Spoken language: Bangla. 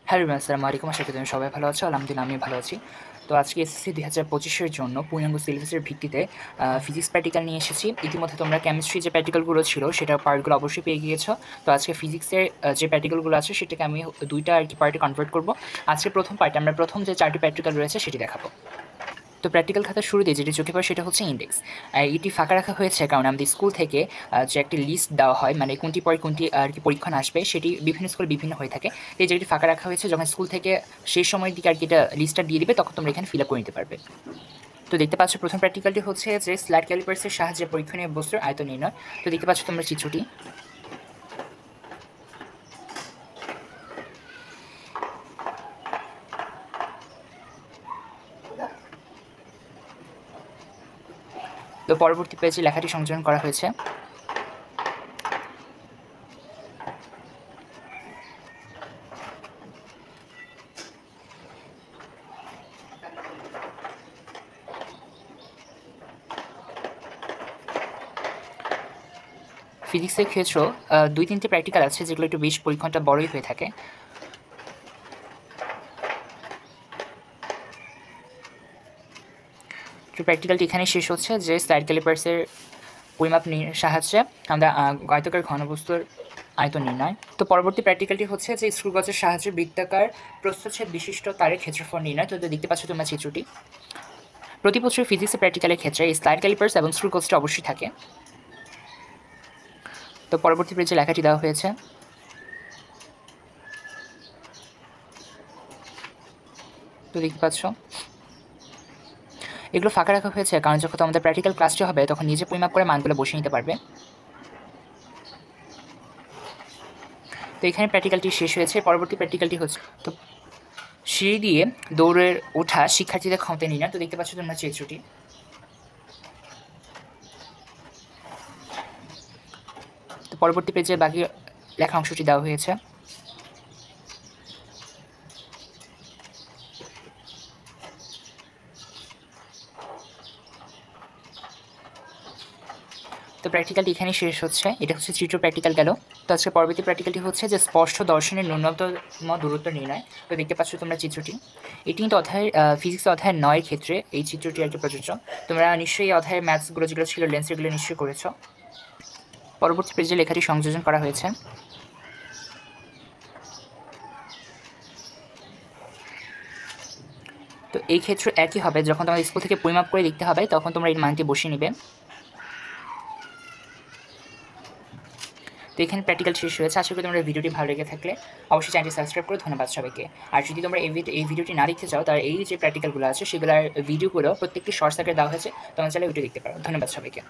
হ্যালো এভরিওয়ান, আসসালামু আলাইকুম। আশা করি তুমি সবাই ভালো আছো। আলহামদুলিল্লাহ আমি ভালো আছি। তো আজকে এসএসসি 2025 জন্য পূর্ণাঙ্গ সিলেবাসের ভিত্তিতে ফিজিক্স প্র্যাকটিক্যাল নিয়ে এসেছি। ইতিমধ্যে তোমরা কেমিস্ট্রি যে প্র্যাকটিক্যালগুলো ছিল সেটার পার্টগুলো অবশ্যই পেয়ে গিয়েছো। তো আজকে ফিজিক্সের যে প্র্যাকটিক্যালগুলো আছে সেটাকে আমি দুইটা আর কি পার্টে কনভার্ট করবো। আজকে প্রথম পার্টে আমরা প্রথম যে 4টি প্র্যাকটিক্যাল রয়েছে সেটি দেখাবো। তো প্র্যাকটিক্যাল খাতার শুরুতে যেটি চোখে পড়ে সেটা হচ্ছে ইন্ডেক্স। এটি ফাঁকা রাখা হয়েছে কারণ আমাদের স্কুল থেকে যে একটি লিস্ট দেওয়া হয়, মানে কোনটি পরে কোনটি আর কি পরীক্ষণ আসবে সেটি বিভিন্ন স্কুলে বিভিন্ন হয়ে থাকে। এই যেটি ফাঁকা রাখা হয়েছে, যখন স্কুল থেকে সেই সময়ের দিকে আর কি এটা লিস্টটা দিয়ে দিবে তখন তোমরা এখানে ফিল আপ করে নিতে পারবে। তো দেখতে পাচ্ছ প্রথম প্র্যাকটিক্যালটি হচ্ছে যে স্লাইড ক্যালিপার্সের সাহায্যে পরীক্ষণীয় বস্তুর আয়তন নির্ণয়। তো দেখতে পাচ্ছ তোমরা চিত্রটি। তো পরবর্তী পেজে লেখাটি সংযোজন করা হয়েছে। ফিজিক্সের ক্ষেত্র 2-3টি প্র্যাকটিক্যাল আছে যেগুলো একটু বেশ পরীক্ষণটা বড়ই হয়ে থাকে। তো প্র্যাকটিক্যালটি এখানে শেষ হচ্ছে যে স্লাইড ক্যালিপার্সের পরিমাপ সাহায্যে আমরা আয়তকার ঘনবস্তুর আয়তন নির্ণয়। তো পরবর্তী প্র্যাকটিক্যালটি হচ্ছে যে স্ক্রু গজের সাহায্যে বৃত্তাকার প্রস্থচ্ছেদ বিশিষ্ট তারের ক্ষেত্রফল নির্ণয়। তো দেখতে পাচ্ছ তোমরা চিত্রটি। প্রতি বছর ফিজিক্সের প্র্যাকটিক্যালের ক্ষেত্রে এই স্লাইড ক্যালিপার্স এবং স্ক্রু গজটা অবশ্যই থাকে। তো পরবর্তী পেজে লেখাটি দেওয়া হয়েছে। তো দেখতে পাচ্ছ এগুলো ফাঁকা রাখা হয়েছে কারণ যখন আমাদের প্র্যাকটিক্যাল ক্লাসটি হবে তখন নিজে পরিমাপ করে মানগুলো বসিয়ে নিতে পারবে। তো এখানে প্র্যাকটিক্যালটি শেষ হয়েছে। পরবর্তী প্র্যাকটিক্যালটি হচ্ছে তো সিঁড়ি দিয়ে দৌড়ের ওঠা শিক্ষার্থীদের ক্ষমতা নির্ণয়। তো দেখতে পাচ্ছ তোমরা চিত্রটি। তো পরবর্তী পেজে বাকি লেখা অংশটি দেওয়া হয়েছে। তো প্র্যাকটিক্যালটি এখানেই শেষ হচ্ছে। এটা হচ্ছে চিত্র প্র্যাকটিক্যাল গেল। তো আজকে পরবর্তী প্র্যাকটিক্যালটি হচ্ছে যে স্পষ্ট দর্শনের ন্যূনতম দূরত্ব নির্ণয়। তো দেখতে পাচ্ছ তোমরা চিত্রটি। এটি কিন্তু অধ্যায়ের ফিজিক্স অধ্যায়ের 9 ক্ষেত্রে এই চিত্রটি আর কি প্রযোজ্য। তোমরা নিশ্চয়ই অধ্যায়ের ম্যাথসগুলো যেগুলো ছিল লেন্সেরগুলো নিশ্চয়ই করেছো। পরবর্তী পেজে লেখাটি সংযোজন করা হয়েছে। তো এই ক্ষেত্রে একই হবে, যখন তোমার স্কুল থেকে পরিমাপ করে লিখতে হবে তখন তোমরা এই মানটি বসিয়ে নেবে। তো এখানে প্র্যাকটিক্যাল শেষ হয়েছে। আশা করি তোমরা ভিডিওটি ভালো লেগে থাকলে অবশ্যই চ্যানেলটি সাবস্ক্রাইব করো। ধন্যবাদ সবাইকে। আর যদি তোমরা এই ভিডিওটি না দেখতে চাও তার এই যে প্র্যাকটিক্যালগুলো আছে সেগুলোর ভিডিওগুলো প্রত্যেকটি শর্টস আকারে দেওয়া হয়েছে, তোমরা চাইলে ভিডিও দেখতে পারো। ধন্যবাদ সবাইকে।